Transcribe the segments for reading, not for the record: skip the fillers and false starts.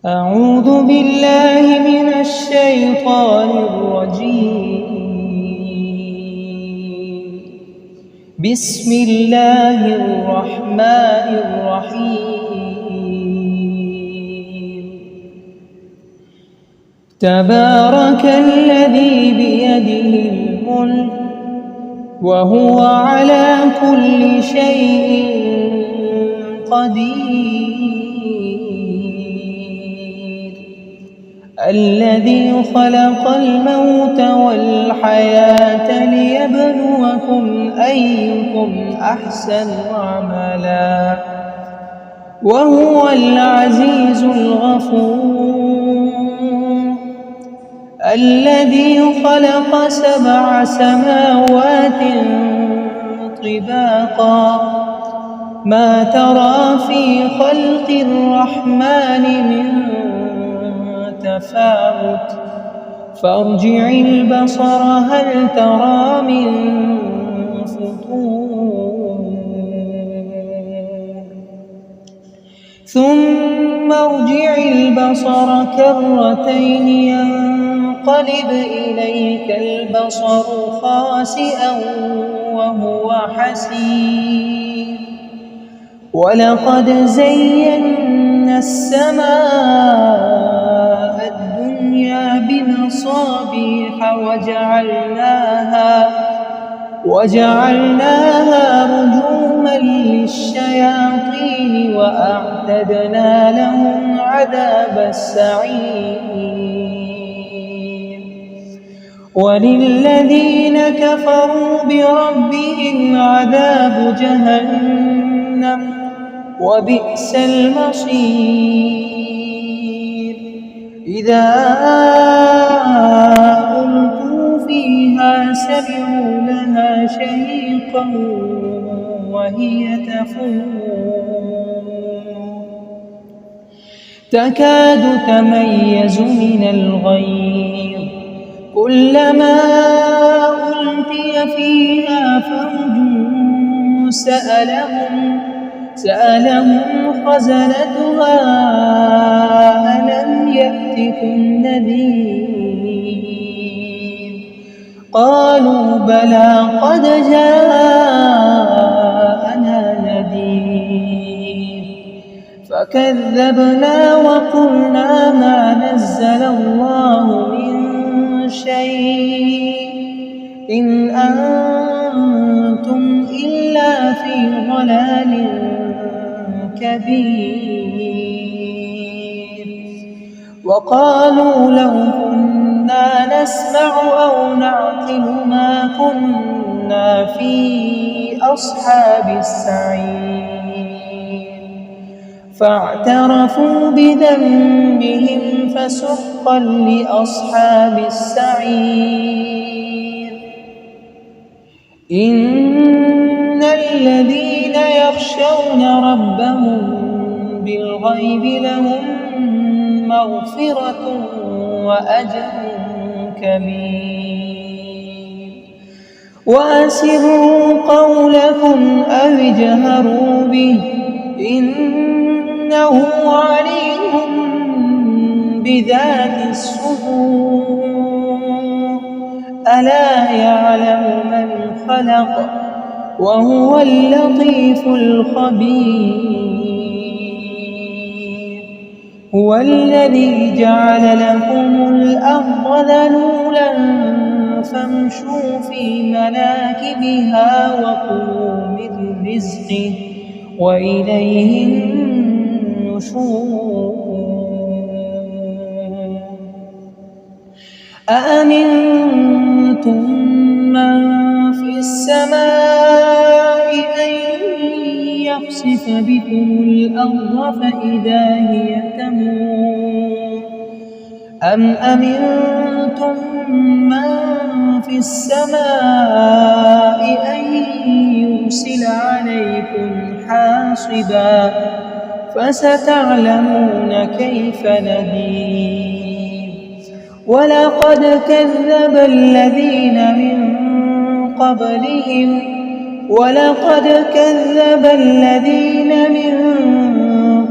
أعوذ بالله من الشيطان الرجيم. بسم الله الرحمن الرحيم. تبارك الذي بيده الملك وهو على كل شيء قدير. الذي خلق الموت والحياة ليبلوكم أيكم أحسن عملا وهو العزيز الغفور. الذي خلق 7 سماوات طباقا ما ترى في خلق الرحمن من تفاوت فارجع البصر هل ترى من فطور ثم ارجع البصر كرتين ينقلب إليك البصر خاسئا وهو حسير. ولقد زينا السماء الدنيا بمصابيح وجعلناها رجوما للشياطين وأعتدنا لهم عذاب السعير. وللذين كفروا بربهم عذاب جهنم وبئس المصير. إذا ألقوا فيها سمعوا لها شهيقا وهي تفور تكاد تميز من الغيظ كلما ألقي فيها فوج سألهم خزنتها ألم يأتكم نذير قالوا بلى قد جاءنا نذير فكذبنا وقلنا ما نزل الله من شيء إن أنتم إلا في ضلال كبير. وقالوا لو كنا نسمع أو نعقل ما كنا في أصحاب السعير فاعترفوا بذنبهم فسحقا لأصحاب السعير. إن الذين يخشون ربهم بالغيب لهم مغفرة وأجر كبير. وأسروا قولكم أو اجهروا به إنه عليم بذات الصدور. ألا يعلم من خلق وهو اللطيف الخبير. هو الذي جعل لكم الأرض ذلولا فامشوا في مناكبها وكلوا من رزقه وإليه النشور. أأمنتم من في السماء أن يخسف بكم الأرض فإذا هي تمور أم أمنتم من في السماء أن يرسل عليكم حاصبا فستعلمون كيف نذير. ولقد كذب الذين من قبلهم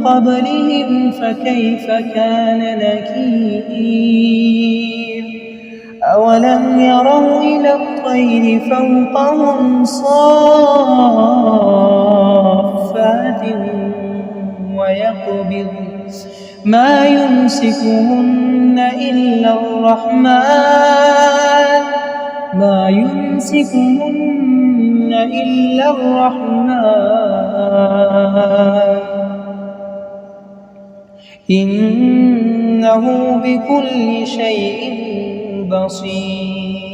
قبلهم فكيف كان نكير أولم يروا إلى الطير فوقهم صافات ويقبض ما يمسكهن إلا الرحمن إنه بكل شيء بصير.